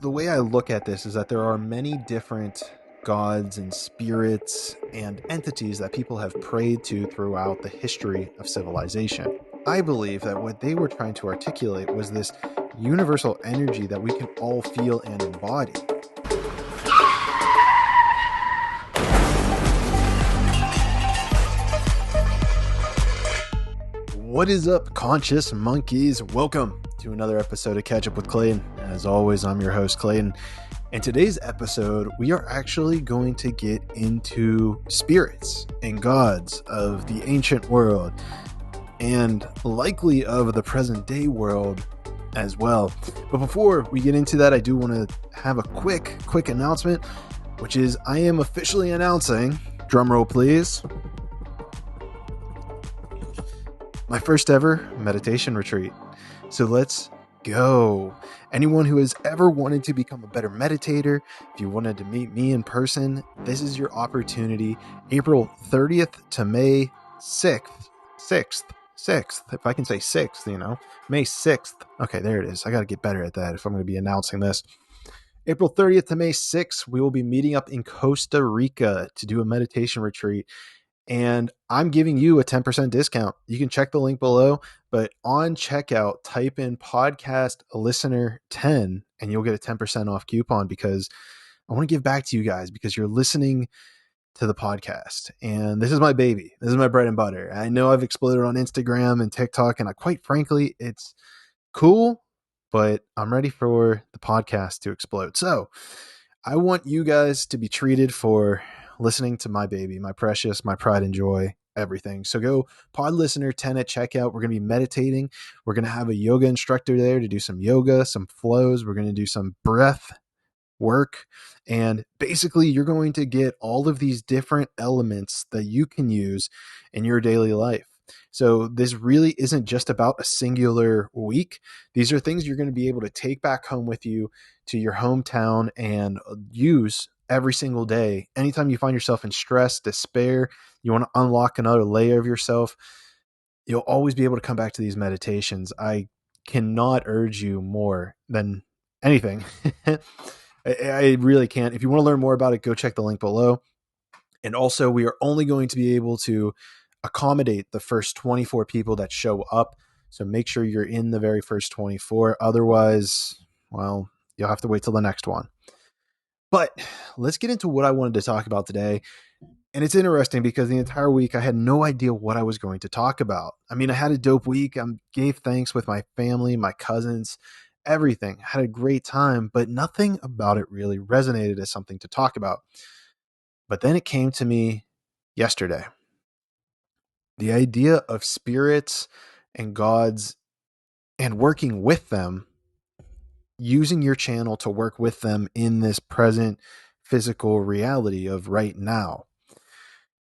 The way I look at this is that there are many different gods and spirits and entities that people have prayed to throughout the history of civilization. I believe that what they were trying to articulate was this universal energy that we can all feel and embody. What is up, conscious monkeys? Welcome to another episode of Catch Up with Clayton. As always, I'm your host, Clayton. In today's episode, we are actually going to get into spirits and gods of the ancient world and likely of the present day world as well. But before we get into that, I do want to have a quick announcement, which is I am officially announcing, drumroll please, my first ever meditation retreat. So let's go. Anyone who has ever wanted to become a better meditator, if you wanted to meet me in person, this is your opportunity. April 30th to May 6th, if I can say 6th, May 6th. Okay, there it is. I got to get better at that if I'm going to be announcing this. April 30th to May 6th, we will be meeting up in Costa Rica to do a meditation retreat. And I'm giving you a 10% discount. You can check the link below, but on checkout, type in podcast listener 10 and you'll get a 10% off coupon because I want to give back to you guys because you're listening to the podcast. And this is my baby. This is my bread and butter. I know I've exploded on Instagram and TikTok, and quite frankly, it's cool, but I'm ready for the podcast to explode. So I want you guys to be treated for listening to my baby, my precious, my pride and joy, everything. So go pod listener 10 at checkout. We're going to be meditating. We're going to have a yoga instructor there to do some yoga, some flows. We're going to do some breath work. And basically you're going to get all of these different elements that you can use in your daily life. So this really isn't just about a singular week. These are things you're going to be able to take back home with you to your hometown and use every single day. Anytime you find yourself in stress, despair, you want to unlock another layer of yourself, you'll always be able to come back to these meditations. I cannot urge you more than anything. I really can't. If you want to learn more about it, go check the link below. And also, we are only going to be able to accommodate the first 24 people that show up. So make sure you're in the very first 24. Otherwise, well, you'll have to wait till the next one. But let's get into what I wanted to talk about today. And it's interesting because the entire week I had no idea what I was going to talk about. I mean, I had a dope week. I gave thanks with my family, my cousins, everything. I had a great time, but nothing about it really resonated as something to talk about. But then it came to me yesterday. The idea of spirits and gods and working with them, using your channel to work with them in this present physical reality of right now.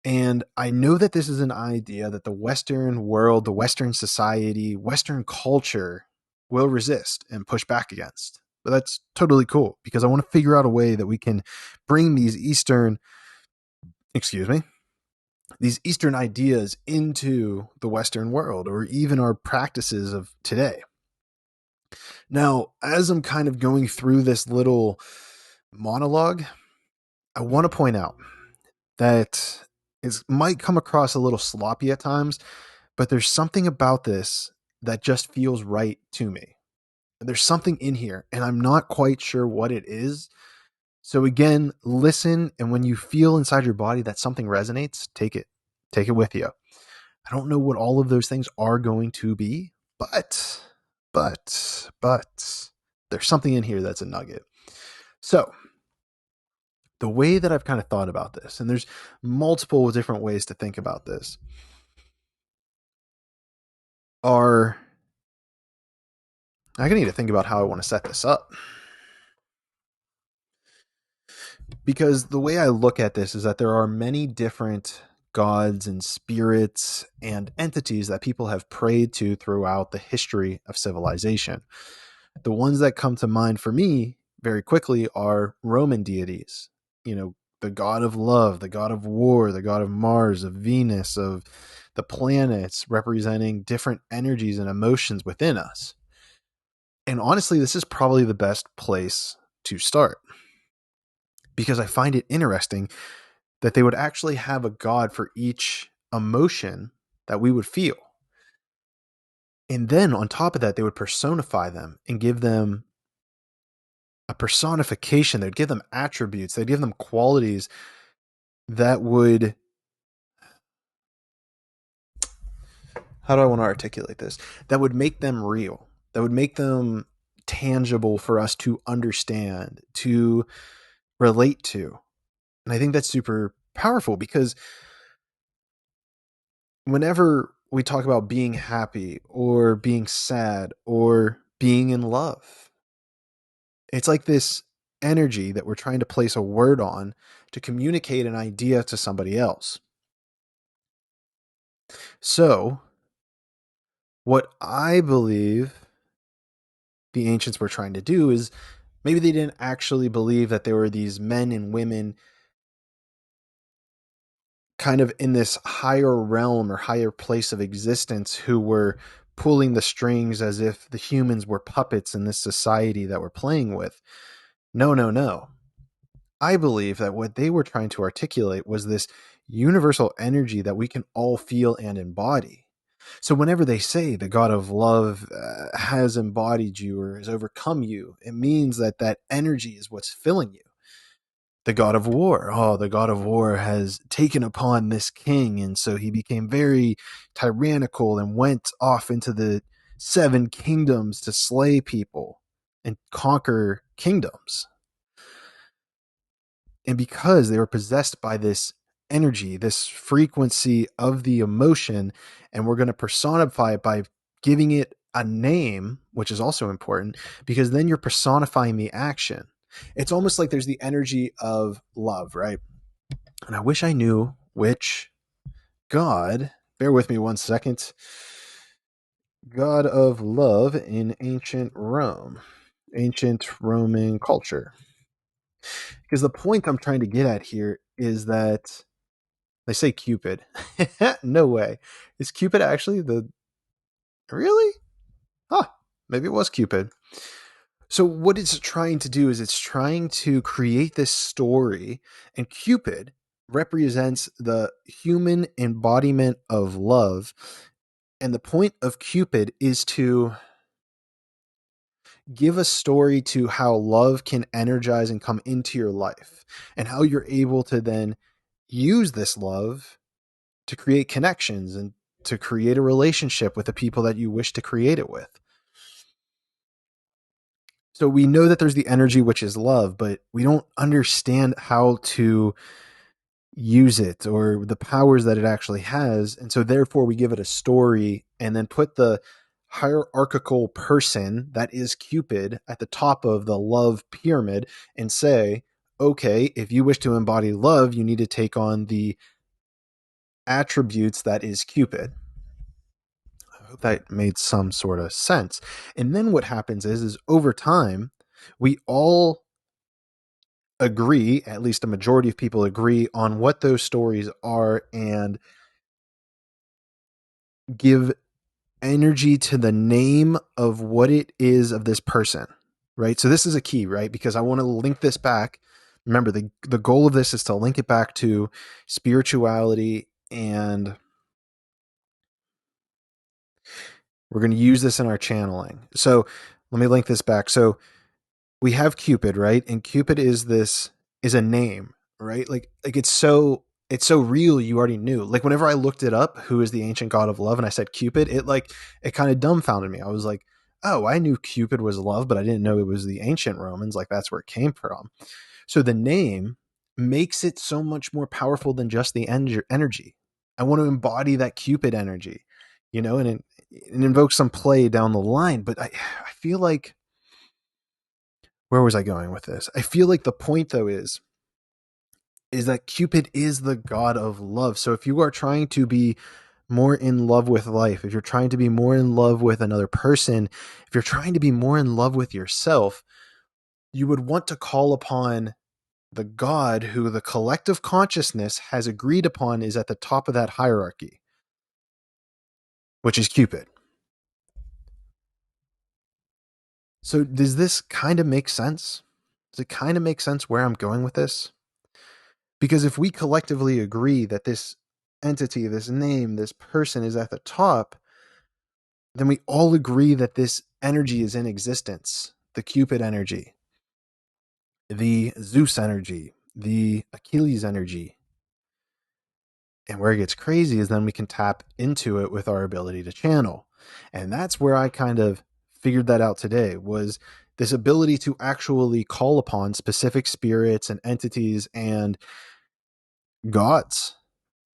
And I know that this is an idea that the Western world, the Western society, Western culture will resist and push back against. But that's totally cool because I want to figure out a way that we can bring these Eastern ideas into the Western world or even our practices of today. Now, as I'm kind of going through this little monologue, I want to point out that it might come across a little sloppy at times, but there's something about this that just feels right to me. There's something in here, and I'm not quite sure what it is. So again, listen, and when you feel inside your body that something resonates, take it with you. I don't know what all of those things are going to be, but there's something in here that's a nugget. So the way that I've kind of thought about this, and there's multiple different ways to think about this, I need to think about how I want to set this up. Because the way I look at this is that there are many different gods and spirits and entities that people have prayed to throughout the history of civilization. The ones that come to mind for me very quickly are Roman deities. The god of love, the god of war, the god of Mars, of Venus, of the planets, representing different energies and emotions within us. And honestly, this is probably the best place to start, because I find it interesting that they would actually have a god for each emotion that we would feel. And then on top of that, they would personify them and give them a personification. They'd give them attributes. They'd give them qualities that would, how do I want to articulate this? That would make them real, that would make them tangible for us to understand, to relate to. And I think that's super powerful, because whenever we talk about being happy or being sad or being in love, it's like this energy that we're trying to place a word on to communicate an idea to somebody else. So, what I believe the ancients were trying to do is, maybe they didn't actually believe that there were these men and women kind of in this higher realm or higher place of existence who were pulling the strings as if the humans were puppets in this society that we're playing with. No, no, no. I believe that what they were trying to articulate was this universal energy that we can all feel and embody. So whenever they say the God of love has embodied you or has overcome you, it means that that energy is what's filling you. The God of war, oh, the God of war has taken upon this king, and so he became very tyrannical and went off into the seven kingdoms to slay people and conquer kingdoms. And because they were possessed by this energy, this frequency of the emotion, and we're going to personify it by giving it a name, which is also important, because then you're personifying the action. It's almost like there's the energy of love, right? And I wish I knew which god, bear with me one second, god of love in ancient Rome, ancient Roman culture. Because the point I'm trying to get at here is that they say Cupid. No way. Is Cupid actually the. Really? Huh. Maybe it was Cupid. So, what it's trying to do is it's trying to create this story, and Cupid represents the human embodiment of love. And the point of Cupid is to give a story to how love can energize and come into your life, and how you're able to then use this love to create connections and to create a relationship with the people that you wish to create it with. So we know that there's the energy, which is love, but we don't understand how to use it or the powers that it actually has. And so therefore we give it a story and then put the hierarchical person that is Cupid at the top of the love pyramid and say, okay, if you wish to embody love, you need to take on the attributes that is Cupid. I hope that made some sort of sense. And then what happens is over time, we all agree, at least a majority of people agree on what those stories are, and give energy to the name of what it is of this person, right? So this is a key, right? Because I want to link this back. Remember, the goal of this is to link it back to spirituality, and we're going to use this in our channeling. So let me link this back. So we have Cupid, right? And Cupid is a name, right? Like it's so real, you already knew. Like whenever I looked it up, who is the ancient god of love, and I said Cupid, it kind of dumbfounded me. I was like, oh, I knew Cupid was love, but I didn't know it was the ancient Romans. Like that's where it came from. So the name makes it so much more powerful than just the energy. I want to embody that Cupid energy, and it invokes some play down the line. But I feel like, where was I going with this? I feel like the point though is that Cupid is the god of love. So if you are trying to be more in love with life, if you're trying to be more in love with another person, if you're trying to be more in love with yourself, you would want to call upon the god who the collective consciousness has agreed upon is at the top of that hierarchy, which is Cupid. So does this kind of make sense? Does it kind of make sense where I'm going with this? Because if we collectively agree that this entity, this name, this person is at the top, then we all agree that this energy is in existence. The Cupid energy, the Zeus energy, the Achilles energy. And where it gets crazy is then we can tap into it with our ability to channel. And that's where I kind of figured that out today, was this ability to actually call upon specific spirits and entities and gods,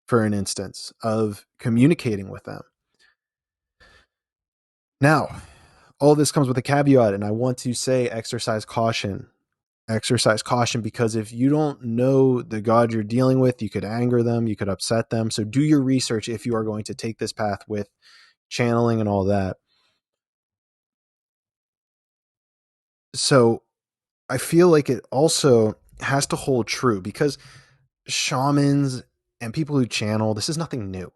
for an instance, of communicating with them. Now, all this comes with a caveat, and I want to say exercise caution. Exercise caution, because if you don't know the God you're dealing with, you could anger them, you could upset them. So do your research if you are going to take this path with channeling and all that. So I feel like it also has to hold true, because shamans and people who channel, this is nothing new.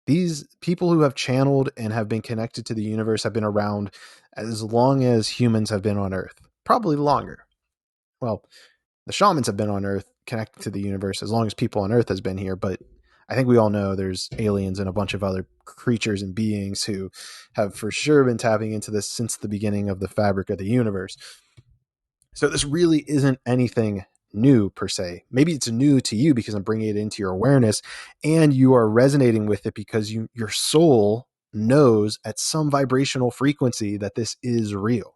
These people who have channeled and have been connected to the universe have been around as long as humans have been on Earth, probably longer. Well, the shamans have been on Earth connected to the universe as long as people on Earth has been here, but I think we all know there's aliens and a bunch of other creatures and beings who have for sure been tapping into this since the beginning of the fabric of the universe. So this really isn't anything new per se. Maybe it's new to you because I'm bringing it into your awareness and you are resonating with it because your soul knows at some vibrational frequency that this is real.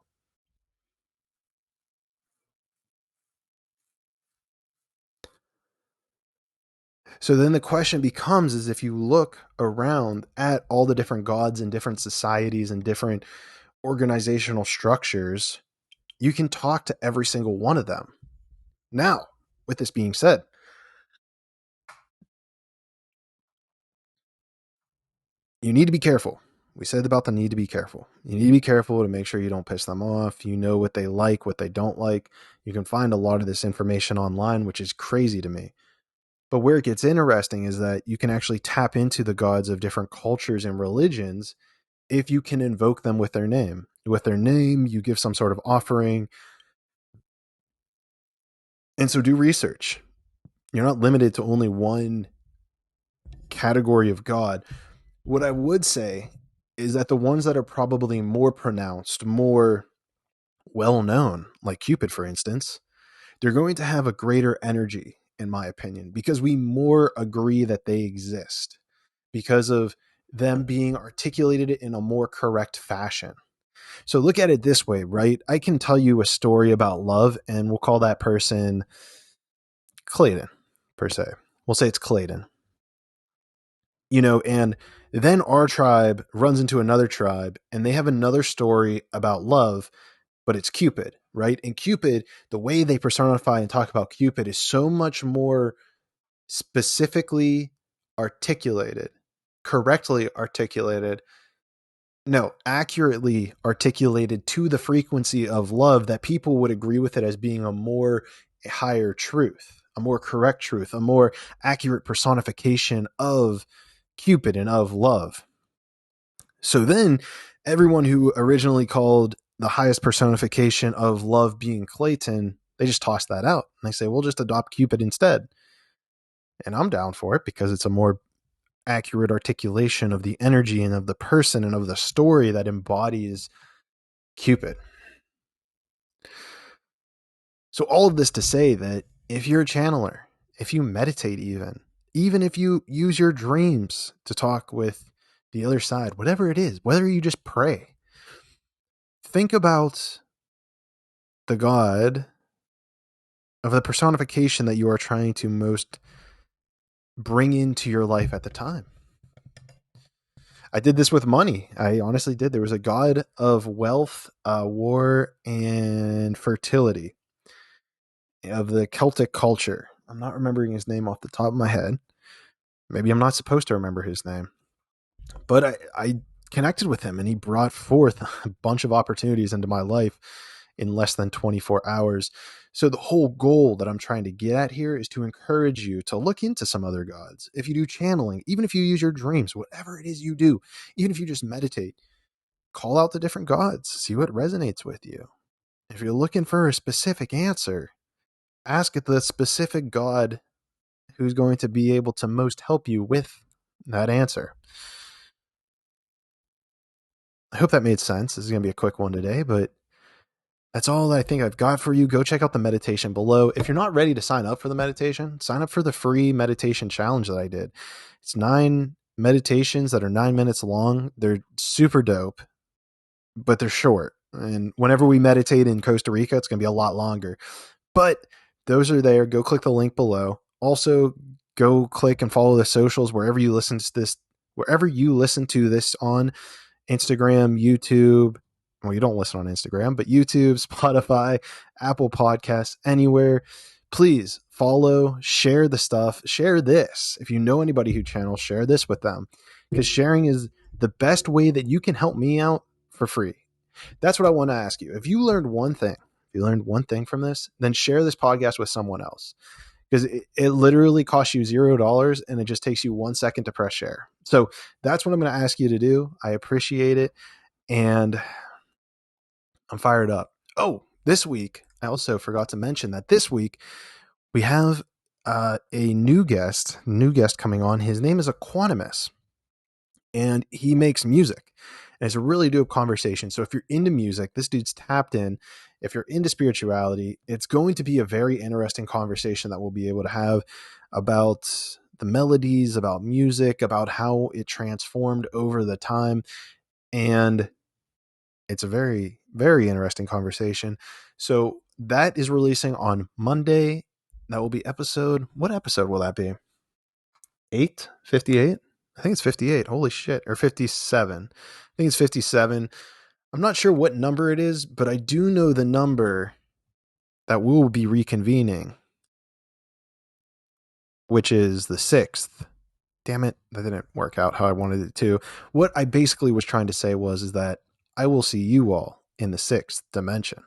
So then the question becomes, is if you look around at all the different gods and different societies and different organizational structures, you can talk to every single one of them. Now, with this being said, you need to be careful. We said about the need to be careful. You need to be careful to make sure you don't piss them off. You know what they like, what they don't like. You can find a lot of this information online, which is crazy to me. But where it gets interesting is that you can actually tap into the gods of different cultures and religions if you can invoke them with their name. With their name, you give some sort of offering. And so do research. You're not limited to only one category of God. What I would say is that the ones that are probably more pronounced, more well known, like Cupid, for instance, they're going to have a greater energy, in my opinion, because we more agree that they exist because of them being articulated in a more correct fashion. So look at it this way, right? I can tell you a story about love, and we'll call that person Clayton, per se. We'll say it's Clayton. And then our tribe runs into another tribe, and they have another story about love, but it's Cupid, right? And Cupid, the way they personify and talk about Cupid is so much more specifically articulated, correctly articulated, no, accurately articulated to the frequency of love, that people would agree with it as being a more higher truth, a more correct truth, a more accurate personification of Cupid and of love. So then everyone who originally called the highest personification of love being Clayton, they just toss that out and they say, we'll just adopt Cupid instead. And I'm down for it because it's a more accurate articulation of the energy and of the person and of the story that embodies Cupid. So all of this to say that if you're a channeler, if you meditate, even if you use your dreams to talk with the other side, whatever it is, whether you just pray, think about the God of the personification that you are trying to most bring into your life at the time. I did this with money. I honestly did. There was a god of wealth, war, and fertility of the Celtic culture. I'm not remembering his name off the top of my head. Maybe I'm not supposed to remember his name. But I connected with him, and he brought forth a bunch of opportunities into my life in less than 24 hours. So the whole goal that I'm trying to get at here is to encourage you to look into some other gods. If you do channeling, even if you use your dreams, whatever it is you do, even if you just meditate, call out the different gods, see what resonates with you. If you're looking for a specific answer, ask the specific God who's going to be able to most help you with that answer. I hope that made sense. This is going to be a quick one today, but that's all I think I've got for you. Go check out the meditation below. If you're not ready to sign up for the meditation, sign up for the free meditation challenge that I did. It's 9 meditations that are 9 minutes long. They're super dope, but they're short. And whenever we meditate in Costa Rica, it's going to be a lot longer. But those are there. Go click the link below. Also, go click and follow the socials wherever you listen to this on Instagram, YouTube. Well, you don't listen on Instagram, but YouTube, Spotify, Apple Podcasts, anywhere. Please follow, share the stuff, share this. If you know anybody who channels, share this with them, because sharing is the best way that you can help me out for free. That's what I want to ask you. If you learned one thing from this, then share this podcast with someone else, because it literally costs you $0 and it just takes you 1 second to press share. So that's what I'm going to ask you to do. I appreciate it. And I'm fired up. Oh, this week, I also forgot to mention that this week we have a new guest coming on. His name is Equanimous, and he makes music. And it's a really dope conversation. So if you're into music, this dude's tapped in. If you're into spirituality, it's going to be a very interesting conversation that we'll be able to have about the melodies, about music, about how it transformed over the time. And it's a very, very interesting conversation. So that is releasing on Monday. That will be what episode will that be? 58? I think it's 58. Holy shit. Or 57. I think it's 57. I'm not sure what number it is, but I do know the number that we will be reconvening, which is the 6th. Damn it. That didn't work out how I wanted it to. What I basically was trying to say is that I will see you all in the 6th dimension.